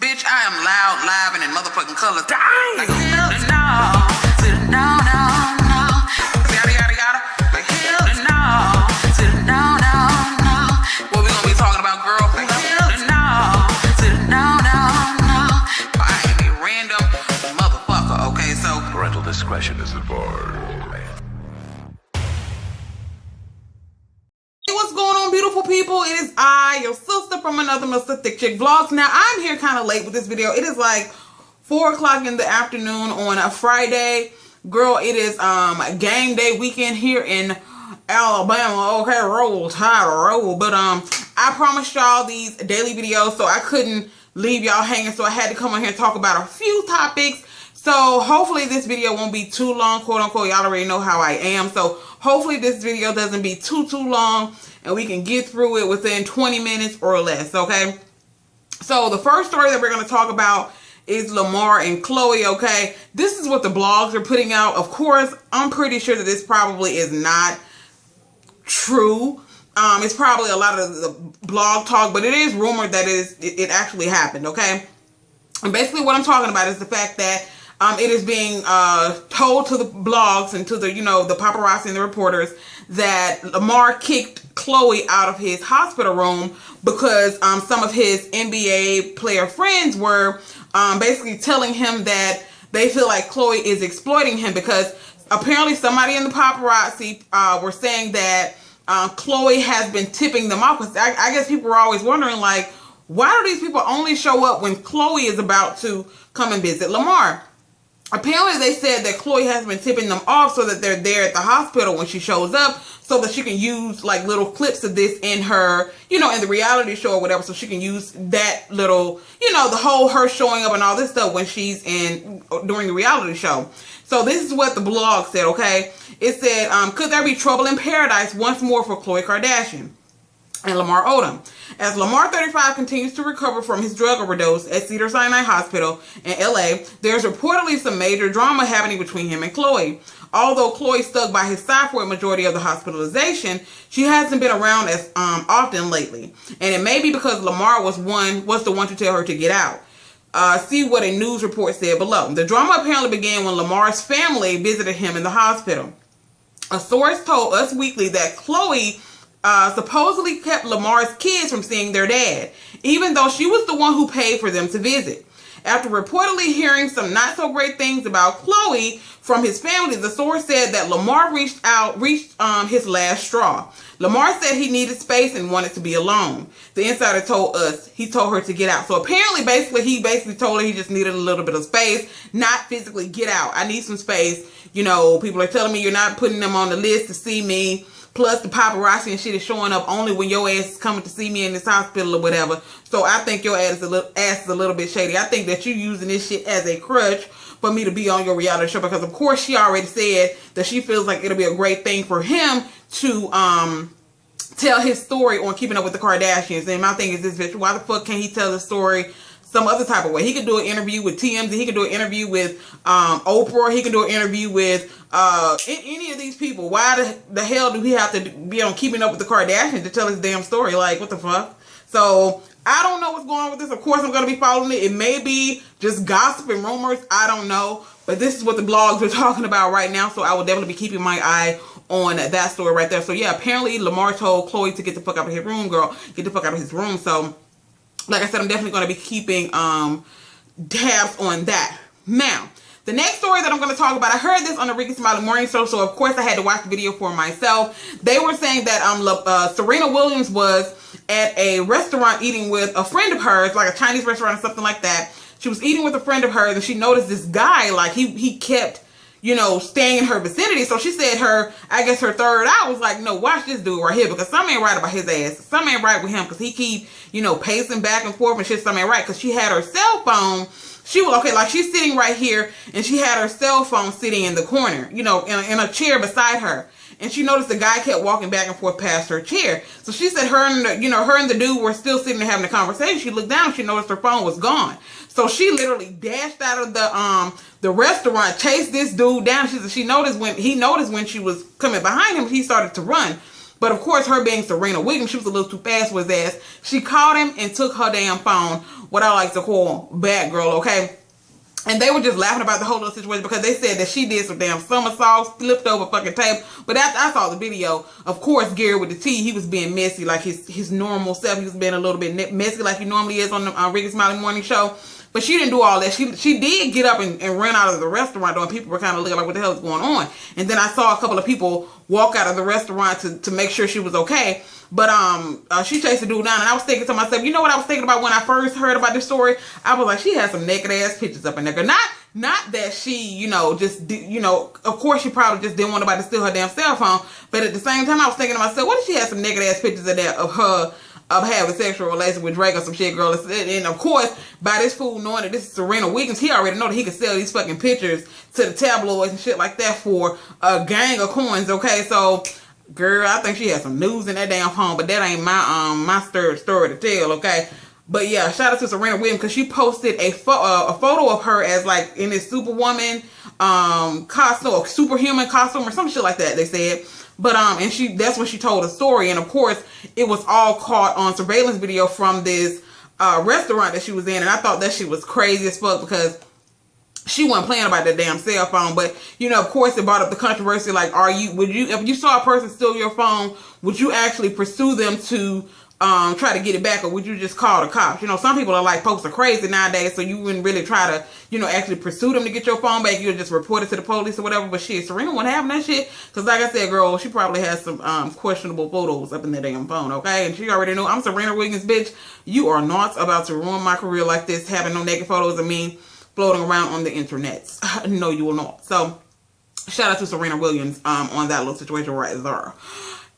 Bitch, I am loud, live, and in motherfucking colors. Dang! Like, hell no. To the no, no, no. Yada, yada, yada. Like, hell no. To the no, no, no. What we gonna be talking about, girl? Like, hell no. To the no, no, no. I am a random motherfucker, okay? So, Parental discretion is advised. what's going on, beautiful people? It is I, your sister from another Mr. ThickChickVlogs. Now, I'm here kind of late with this video. It is like 4 o'clock in the afternoon on a Friday. Girl, it is game day weekend here in Alabama. Okay, roll tide, roll. But I promised y'all these daily videos, so I couldn't leave y'all hanging. So I had to come on here and talk about a few topics. So hopefully this video won't be too long, quote unquote. Y'all already know how I am. So hopefully this video doesn't be too long and we can get through it within 20 minutes or less, okay? So the first story that we're going to talk about is Lamar and Khloe, okay? This is what the blogs are putting out. Of course, I'm pretty sure that this probably is not true. It's probably a lot of the blog talk, but it is rumored that it actually happened, okay? And basically what I'm talking about is the fact that it is being told to the blogs and to the, the paparazzi and the reporters that Lamar kicked Khloe out of his hospital room because some of his NBA player friends were basically telling him that they feel like Khloe is exploiting him because apparently somebody in the paparazzi were saying that Khloe has been tipping them off. I guess people were always wondering, like, why do these people only show up when Khloe is about to come and visit Lamar? Apparently, they said that Khloe has been tipping them off so that they're there at the hospital when she shows up so that she can use, like, little clips of this in her, in the reality show or whatever, so she can use that little, the whole her showing up and all this stuff when she's during the reality show. So this is what the blog said, okay? It said, could there be trouble in paradise once more for Khloe Kardashian and Lamar Odom? As Lamar, 35, continues to recover from his drug overdose at Cedars-Sinai Hospital in LA, there's reportedly some major drama happening between him and Khloe. Although Khloe stuck by his side for a majority of the hospitalization, she hasn't been around as often lately. And it may be because Lamar was the one to tell her to get out. See what a news report said below. The drama apparently began when Lamar's family visited him in the hospital. A source told Us Weekly that Khloe supposedly kept Lamar's kids from seeing their dad, even though she was the one who paid for them to visit. After reportedly hearing some not so great things about Khloe from his family, the source said that Lamar reached his last straw. Lamar said he needed space and wanted to be alone. The insider told Us he told her to get out. So apparently, he told her he just needed a little bit of space, not physically get out. I need some space. People are telling me you're not putting them on the list to see me. Plus the paparazzi and shit is showing up only when your ass is coming to see me in this hospital or whatever. So I think your ass is a little bit shady. I think that you're using this shit as a crutch for me to be on your reality show, because of course she already said that she feels like it'll be a great thing for him to tell his story on Keeping Up with the Kardashians. And my thing is this, bitch, why the fuck can't he tell the story some other type of way? He could do an interview with TMZ. He could do an interview with Oprah. He could do an interview with any of these people. Why the hell do he have to be on Keeping Up with the Kardashians to tell his damn story? Like, what the fuck? So I don't know what's going on with this. Of course, I'm going to be following it. It may be just gossip and rumors. I don't know. But this is what the blogs are talking about right now. So I will definitely be keeping my eye on that story right there. So yeah, apparently Lamar told Khloe to get the fuck out of his room, girl. Get the fuck out of his room. So like I said, I'm definitely going to be keeping tabs on that. Now, the next story that I'm going to talk about, I heard this on the Ricky Smiley Morning Show, so of course I had to watch the video for myself. They were saying that Serena Williams was at a restaurant eating with a friend of hers, like a Chinese restaurant or something like that. She was eating with a friend of hers, and she noticed this guy, like he kept, staying in her vicinity. So she said I guess her third eye was like, no, watch this dude right here, because something ain't right about his ass. Something ain't right with him, because he keep, pacing back and forth and shit. Something ain't right, because she had her cell phone. She was, okay, like she's sitting right here, and she had her cell phone sitting in the corner, in a chair beside her. And she noticed the guy kept walking back and forth past her chair. So she said her and the dude were still sitting there having a conversation. She looked down and she noticed her phone was gone. So she literally dashed out of the restaurant, chased this dude down. She noticed when he noticed when she was coming behind him, he started to run. But of course, her being Serena Williams, she was a little too fast with his ass. She caught him and took her damn phone, what I like to call bad girl, okay? And they were just laughing about the whole little situation because they said that she did some damn somersaults, flipped over fucking tape. But after I saw the video, of course, Gary with the T, he was being messy like his normal self. He was being a little bit messy like he normally is on the Ricky Smiley Morning Show. But she didn't do all that. She did get up and run out of the restaurant, though, and people were kind of looking like, what the hell is going on? And then I saw a couple of people walk out of the restaurant to make sure she was okay. But she chased the dude down, and I was thinking to myself, you know what I was thinking about when I first heard about this story? I was like, she had some naked ass pictures up in there. Not that she, of course she probably just didn't want nobody to steal her damn cell phone. But at the same time, I was thinking to myself, what if she had some naked ass pictures in there of her of having sexual relations with Drake or some shit, girl? And of course, by this fool knowing that this is Serena Williams, he already know that he could sell these fucking pictures to the tabloids and shit like that for a gang of coins, okay? So, girl, I think she had some news in that damn phone, but that ain't my story to tell, okay? But yeah, shout out to Serena Williams because she posted a photo of her as like in this Superwoman costume or superhuman costume or some shit like that, they said. But and that's when she told a story, and of course it was all caught on surveillance video from this restaurant that she was in, and I thought that shit was crazy as fuck because she wasn't playing about that damn cell phone. But of course it brought up the controversy, like, if you saw a person steal your phone, would you actually pursue them to try to get it back, or would you just call the cops? Some people are like, folks are crazy nowadays, so you wouldn't really try to, actually pursue them to get your phone back. You'll just report it to the police or whatever. But shit, Serena wasn't having that shit, because like I said, girl, she probably has some questionable photos up in that damn phone, okay? And she already knew, I'm Serena Williams, bitch. You are not about to ruin my career like this, having no naked photos of me floating around on the internet. No, you will not. So, shout out to Serena Williams on that little situation right there.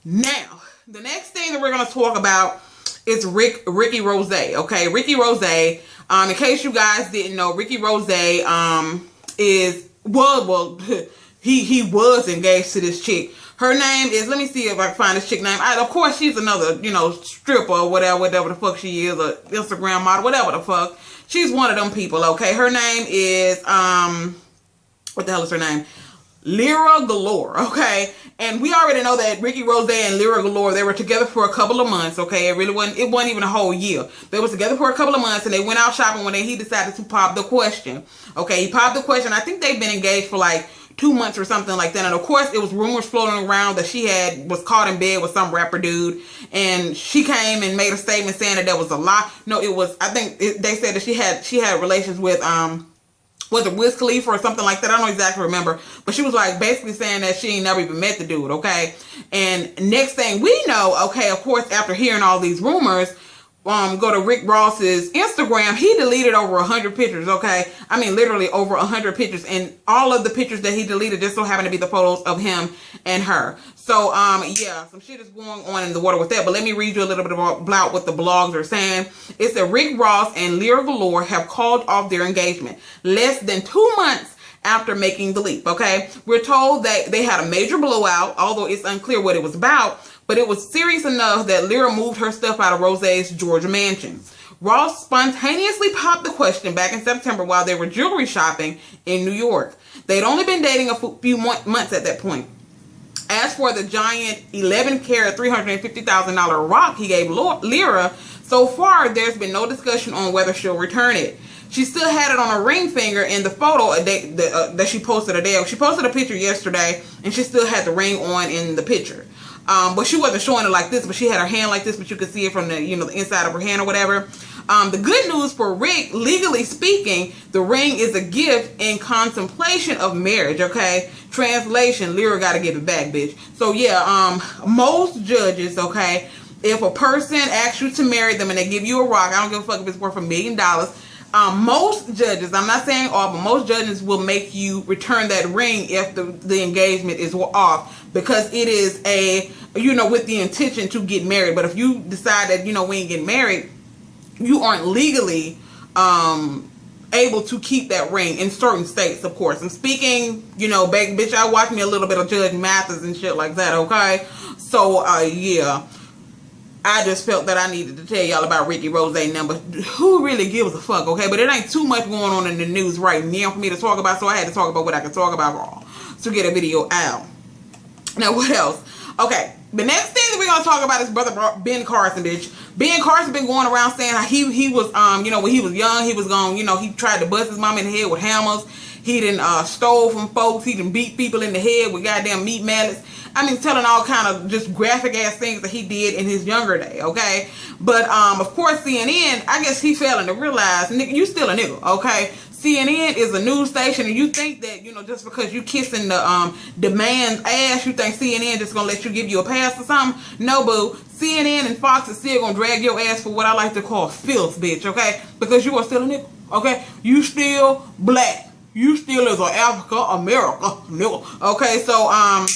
Now, the next thing that we're going to talk about is Ricky Rose, okay? Ricky Rose, in case you guys didn't know, Ricky Rose he was engaged to this chick. Her name is, let me see if I can find this chick name. Of course, she's another, stripper or whatever the fuck she is, or Instagram model, whatever the fuck. She's one of them people, okay? Her name is, what the hell is her name? Lyra Galore, okay? And we already know that Ricky Rose and Lyra Galore, they were together for a couple of months, okay? It wasn't even a whole year. They was together for a couple of months, and they went out shopping when he decided to pop the question, okay? He popped the question. I think they've been engaged for like 2 months or something like that. And of course, it was rumors floating around that she was caught in bed with some rapper dude, and she came and made a statement saying that was a lie. No, it was, I think they said that she had relations with, was it Wiz Khalifa or something like that? I don't exactly remember. But she was like basically saying that she ain't never even met the dude, okay? And next thing we know, okay, of course, after hearing all these rumors, go to Rick Ross's Instagram. He deleted over 100 pictures, okay? I mean, literally over 100 pictures. And all of the pictures that he deleted just so happened to be the photos of him and her. So, yeah, some shit is going on in the water with that. But let me read you a little bit about what the blogs are saying. It's that Rick Ross and Lyra Galore have called off their engagement less than 2 months after making the leap, okay? We're told that they had a major blowout, although it's unclear what it was about. But it was serious enough that Lyra moved her stuff out of Rose's Georgia mansion. Ross spontaneously popped the question back in September while they were jewelry shopping in New York. They'd only been dating a few months at that point. As for the giant 11-carat $350,000 rock he gave Lyra, so far there's been no discussion on whether she'll return it. She still had it on her ring finger in the photo that she posted a day ago. She posted a picture yesterday, and she still had the ring on in the picture. But she wasn't showing it like this, but she had her hand like this, but you could see it from the, the inside of her hand or whatever. The good news for Rick, legally speaking, the ring is a gift in contemplation of marriage, okay? Translation, Lyra got to give it back, bitch. So, yeah, most judges, okay, if a person asks you to marry them and they give you a rock, I don't give a fuck if it's worth $1 million, most judges, I'm not saying all, but most judges will make you return that ring if the engagement is off, because it is with the intention to get married. But if you decide that, we ain't getting married, you aren't legally able to keep that ring in certain states, of course. I'm speaking, back, bitch, I watched me a little bit of Judge Mathis and shit like that, okay? So, yeah. I just felt that I needed to tell y'all about Ricky Rose number. Who really gives a fuck, okay? But it ain't too much going on in the news right now for me to talk about, so I had to talk about what I could talk about to get a video out. Now, what else? Okay, The next thing that we're gonna talk about is brother Ben Carson, bitch. Ben Carson been going around saying how he was you know, when he was young, he was going, you know, he tried to bust his mom in the head with hammers. He done stole from folks. He done beat people in the head with goddamn meat mallets. I mean, telling all kind of just graphic ass things that he did in his younger day, okay? But of course CNN, I guess he failing to realize, nigga, you still a nigga, okay? CNN is a news station, and you think that, you know, just because you kissing the man's ass, you think CNN just gonna let you give you a pass or something? No, boo. CNN and Fox is still gonna drag your ass for what I like to call filth, bitch, okay? Because you are still a nigga, okay? You still black. You still is an Africa America nigga, okay? So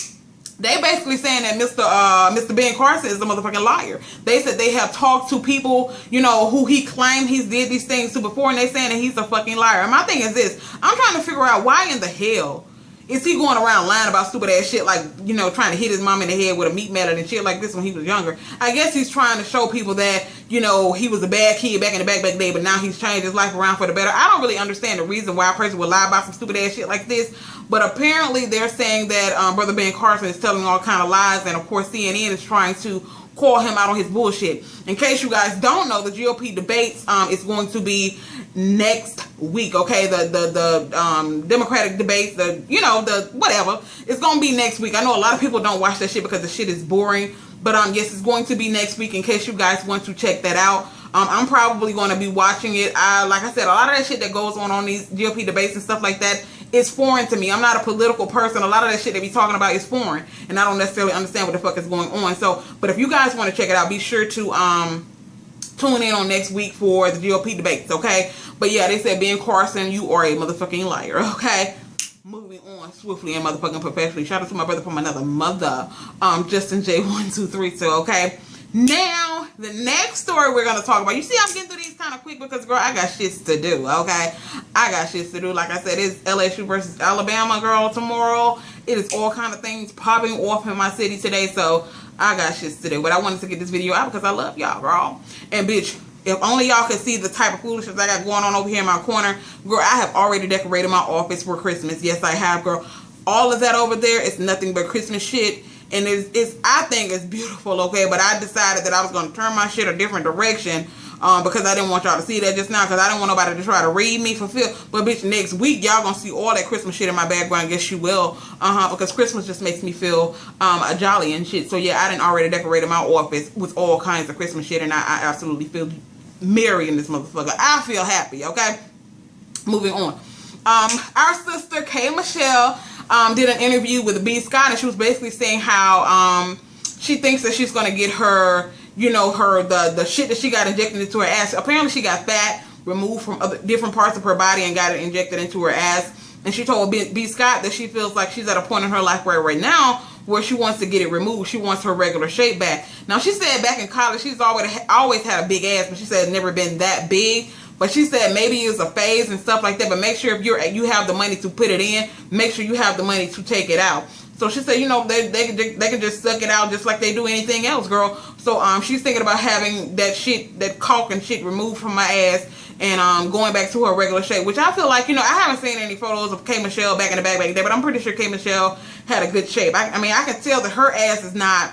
they basically saying that Mr. Ben Carson is a motherfucking liar. They said they have talked to people, you know, who he claimed he's did these things to before, and they saying that he's a fucking liar. And my thing is this: I'm trying to figure out why in the hell is he going around lying about stupid ass shit, like, you know, trying to hit his mom in the head with a meat mallet and shit like this when he was younger. I guess he's trying to show people that, you know, he was a bad kid back in the back day, but now he's changed his life around for the better. I don't really understand the reason why a person would lie about some stupid ass shit like this, but apparently they're saying that brother Ben Carson is telling all kind of lies, and of course CNN is trying to call him out on his bullshit. In case you guys don't know, the GOP debates is going to be next week, okay? The Democratic debates, the, you know, the whatever, it's gonna be next week. I know a lot of people don't watch that shit because the shit is boring, but yes, it's going to be next week in case you guys want to check that out. I'm probably going to be watching it. Like I said, a lot of that shit that goes on these GOP debates and stuff like that is foreign to me. I'm not a political person. A lot of that shit they be talking about is foreign, and I don't necessarily understand what the fuck is going on. So, but if you guys want to check it out, be sure to tune in on next week for the GOP debates, okay? But yeah, they said, Ben Carson, you are a motherfucking liar, okay? Moving on swiftly and motherfucking professionally. Shout out to my brother from another mother, Justin J1232, okay? Now, the next story we're going to talk about. You see, I'm getting through these kind of quick because, girl, I got shits to do, okay? I got shits to do. Like I said, it's LSU versus Alabama, girl, tomorrow. It is all kind of things popping off in my city today, so I got shits to do. But I wanted to get this video out because I love y'all, girl. And, bitch, if only y'all could see the type of foolishness I got going on over here in my corner. Girl, I have already decorated my office for Christmas. Yes, I have, girl. All of that over there is nothing but Christmas shit. And I think it's beautiful, okay? But I decided that I was going to turn my shit a different direction because I didn't want y'all to see that just now, because I didn't want nobody to try to read me for feel. But, bitch, next week, y'all going to see all that Christmas shit in my background. Yes, you will. Because Christmas just makes me feel jolly and shit. So, yeah, I done already decorated my office with all kinds of Christmas shit, and I absolutely feel merry in this motherfucker. I feel happy, okay? Moving on. Our sister, K.Michelle, did an interview with B. Scott, and she was basically saying how she thinks that she's going to get her, you know, the shit that she got injected into her ass. Apparently she got fat removed from other different parts of her body and got it injected into her ass. And she told B. Scott that she feels like she's at a point in her life right now where she wants to get it removed. She wants her regular shape back. Now, she said back in college she's always had a big ass, but she said it's never been that big. But she said maybe it's a phase and stuff like that. But make sure if you have the money to put it in, make sure you have the money to take it out. So she said, you know, they can just suck it out just like they do anything else, girl. So she's thinking about having that shit, that caulk and shit removed from my ass and going back to her regular shape. Which I feel like, you know, I haven't seen any photos of K.Michelle back in the back there, but I'm pretty sure K.Michelle had a good shape. I mean, I can tell that her ass is not,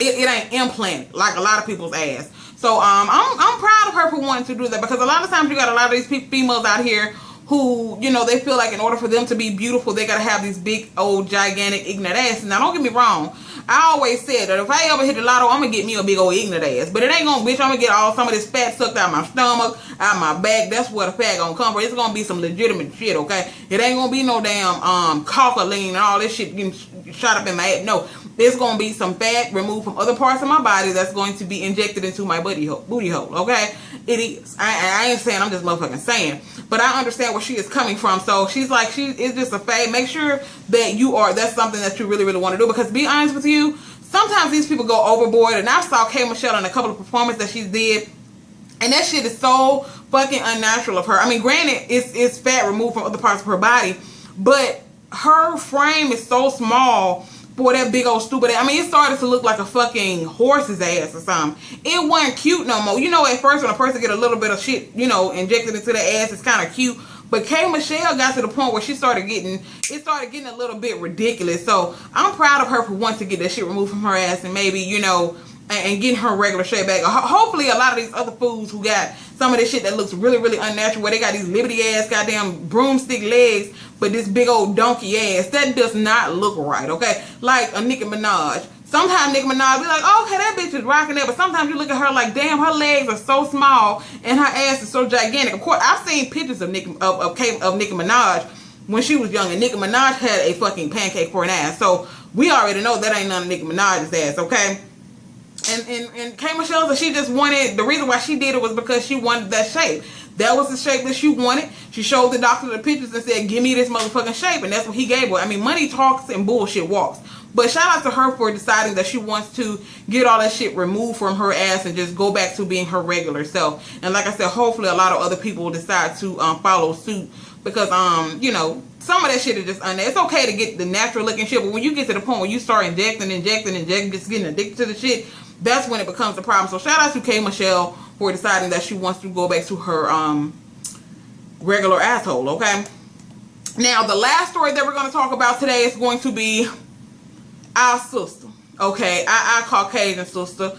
it ain't implanted like a lot of people's ass. So I'm proud of her for wanting to do that, because a lot of times you got a lot of these females out here who, you know, they feel like in order for them to be beautiful, they got to have these big, old, gigantic, ignorant asses. Now, don't get me wrong. I always said that if I ever hit the lotto, I'm going to get me a big, old, ignorant ass. But it ain't going to, bitch, I'm going to get some of this fat sucked out my stomach, out my back. That's where the fat going to come from. It's going to be some legitimate shit, okay? It ain't going to be no damn cockling and all this shit getting shot up in my ass. No. There's going to be some fat removed from other parts of my body that's going to be injected into my booty hole, okay? It is. I ain't saying, I'm just motherfucking saying. But I understand where she is coming from. So she's like, it's just a fad. Make sure that that's something that you really, really want to do. Because to be honest with you, sometimes these people go overboard. And I saw K.Michelle in a couple of performances that she did. And that shit is so fucking unnatural of her. I mean, granted, it's fat removed from other parts of her body. But her frame is so small for that big old stupid ass. I mean, it started to look like a fucking horse's ass or something. It wasn't cute no more. You know, at first when a person get a little bit of shit, you know, injected into their ass, it's kind of cute. But K.Michelle got to the point where it started getting a little bit ridiculous. So I'm proud of her for wanting to get that shit removed from her ass and maybe, you know, and getting her regular shape back. Hopefully a lot of these other fools who got some of this shit that looks really, really unnatural, where they got these liberty ass goddamn broomstick legs, but this big old donkey ass, that does not look right, okay? Like a Nicki Minaj. Sometimes Nicki Minaj be like, oh, okay, that bitch is rocking that, but sometimes you look at her like, damn, her legs are so small and her ass is so gigantic. Of course, I've seen pictures of Nicki Minaj when she was young, and Nicki Minaj had a fucking pancake for an ass. So we already know that ain't none of Nicki Minaj's ass, okay? And K.Michelle, she just wanted, the reason why she did it was because she wanted that shape. That was the shape that she wanted. She showed the doctor the pictures and said, give me this motherfucking shape. And that's what he gave her. I mean, money talks and bullshit walks. But shout out to her for deciding that she wants to get all that shit removed from her ass and just go back to being her regular self. And like I said, hopefully a lot of other people will decide to follow suit. Because, you know, some of that shit is just unnatural. It's okay to get the natural looking shit. But when you get to the point where you start injecting, just getting addicted to the shit, that's when it becomes a problem. So shout out to K.Michelle for deciding that she wants to go back to her regular asshole, okay? Now, the last story that we're going to talk about today is going to be our sister, okay? Our Caucasian sister,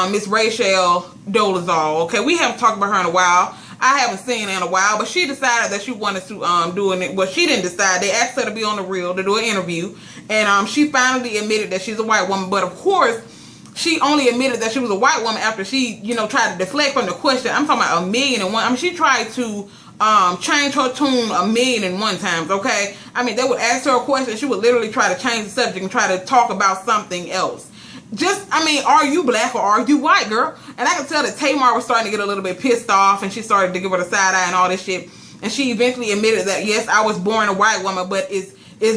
Miss Rachel Dolezal, okay? We haven't talked about her in a while. I haven't seen her in a while, but she decided that she wanted to do it. Well, she didn't decide. They asked her to be on the reel to do an interview, and she finally admitted that she's a white woman. But of course, she only admitted that she was a white woman after she, you know, tried to deflect from the question. I'm talking about 1,000,001. I mean, she tried to change her tune 1,000,001 times, okay? I mean, they would ask her a question, she would literally try to change the subject and try to talk about something else. Just, I mean, are you black or are you white, girl? And I could tell that Tamar was starting to get a little bit pissed off, and she started to give her the side eye and all this shit. And she eventually admitted that, yes, I was born a white woman, but is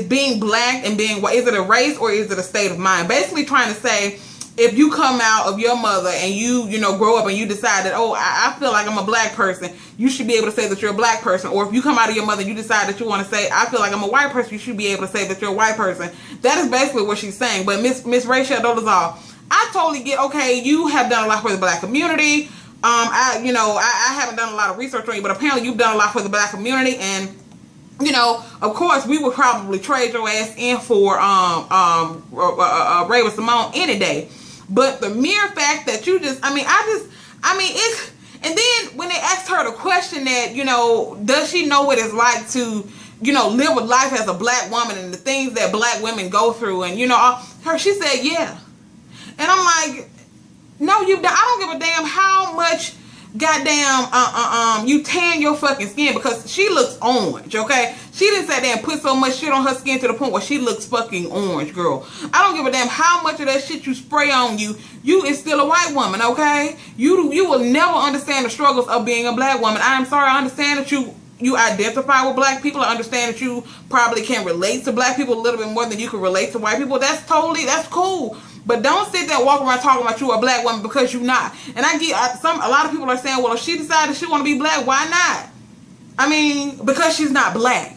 being black and being white, is it a race or is it a state of mind? Basically trying to say, if you come out of your mother and you know, grow up and you decide that, oh, I feel like I'm a black person, you should be able to say that you're a black person. Or if you come out of your mother and you decide that you want to say, I feel like I'm a white person, you should be able to say that you're a white person. That is basically what she's saying. But Miss Rachel Dolezal, I totally get, okay, you have done a lot for the black community. I haven't done a lot of research on you, but apparently you've done a lot for the black community, and you know, of course, we would probably trade your ass in for Ray with Simone any day. But the mere fact that you just, it's, and then when they asked her the question that, you know, does she know what it's like to, you know, live a life as a black woman and the things that black women go through, and, you know, she said, yeah. And I'm like, no, I don't give a damn how much goddamn you tan your fucking skin, because she looks orange, okay? She didn't say damn put so much shit on her skin to the point where she looks fucking orange, girl. I don't give a damn how much of that shit you spray on you is still a white woman, okay? You will never understand the struggles of being a black woman. I'm sorry, I understand that you identify with black people. I understand that you probably can relate to black people a little bit more than you can relate to white people. That's cool. But don't sit there and walk around talking about you a black woman, because you're not. And I get a lot of people are saying, well, if she decided she want to be black, why not? I mean, because she's not black.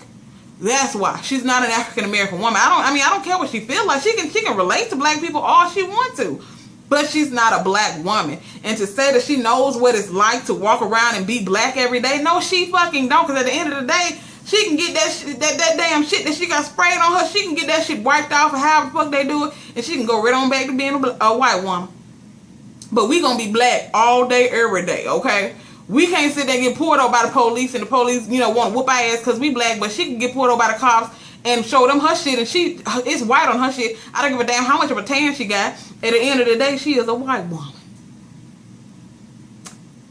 That's why. She's not an African American woman. I don't care what she feels like. She can relate to black people all she wants to. But she's not a black woman. And to say that she knows what it's like to walk around and be black every day, no, she fucking don't. Because at the end of the day, she can get that damn shit that she got sprayed on her. She can get that shit wiped off, or however the fuck they do it, and she can go right on back to being a white woman. But we gonna be black all day, every day, okay? We can't sit there and get pulled over by the police, and the police, you know, want to whoop our ass because we black. But she can get pulled over by the cops and show them her shit, and it's white on her shit. I don't give a damn how much of a tan she got. At the end of the day, she is a white woman.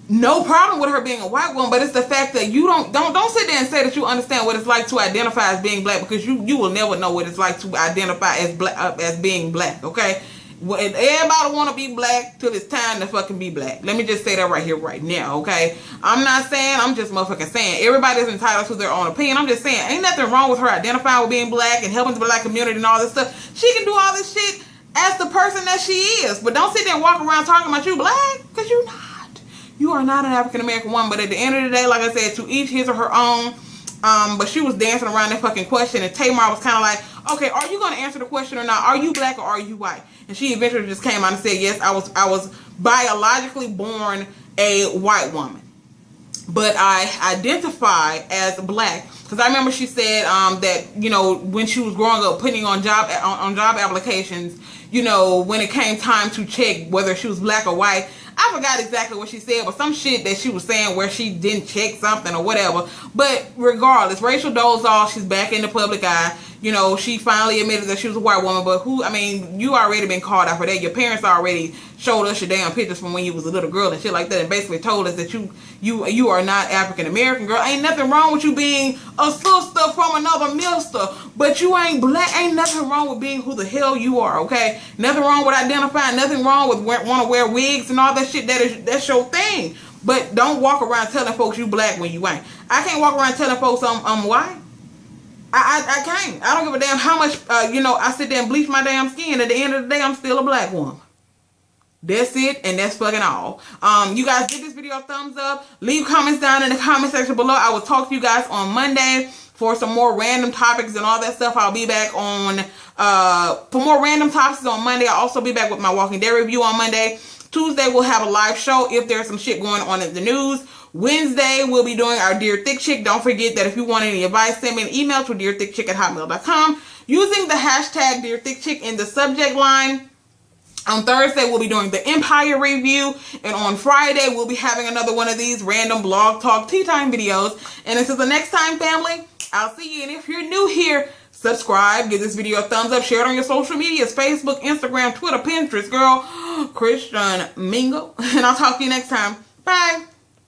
No problem with her being a white woman, but it's the fact that you don't sit there and say that you understand what it's like to identify as being black, because you will never know what it's like to identify as black, as being black, okay? Well, everybody want to be black till it's time to fucking be black. Let me just say that right here, right now, okay? I'm not saying, I'm just motherfucking saying, everybody's entitled to their own opinion. I'm just saying, ain't nothing wrong with her identifying with being black and helping the black community and all this stuff. She can do all this shit as the person that she is, but don't sit there and walk around talking about you black, because you're not. You are not an African American woman. But at the end of the day, like I said, to each his or her own. But she was dancing around that fucking question, and Tamar was kind of like, okay, are you going to answer the question or not? Are you black or are you white? And she eventually just came out and said, yes, I was biologically born a white woman. but I identify as black. Because I remember she said that, you know, when she was growing up, putting on job applications, you know, when it came time to check whether she was black or white, I forgot exactly what she said, but some shit that she was saying where she didn't check something or whatever. But regardless, Rachel Dolezal, she's back in the public eye. You know, she finally admitted that she was a white woman, but I mean, you already been called out for that. Your parents already showed us your damn pictures from when you was a little girl and shit like that, and basically told us that you are not African American, girl. Ain't nothing wrong with you being a sister from another mister, but you ain't black. Ain't nothing wrong with being who the hell you are, okay? Nothing wrong with identifying. Nothing wrong with want to wear wigs and all that shit. That's your thing. But don't walk around telling folks you black when you ain't. I can't walk around telling folks I'm white. I can't. I don't give a damn how much, you know, I sit there and bleach my damn skin. At the end of the day, I'm still a black woman. That's it, and that's fucking all. You guys, give this video a thumbs up. Leave comments down in the comment section below. I will talk to you guys on Monday for some more random topics and all that stuff. I'll be back on, for more random topics on Monday. I'll also be back with my Walking Dead review on Monday. Tuesday, we'll have a live show if there's some shit going on in the news. Wednesday, we'll be doing our Dear Thick Chick. Don't forget that if you want any advice, send me an email to dearthickchick@hotmail.com using the hashtag Dear Thick Chick in the subject line. On Thursday, we'll be doing the Empire review. And on Friday, we'll be having another one of these random blog talk tea time videos. And until the next time, family, I'll see you. And if you're new here, subscribe, give this video a thumbs up, share it on your social medias, Facebook, Instagram, Twitter, Pinterest, girl, Christian Mingle. And I'll talk to you next time. Bye.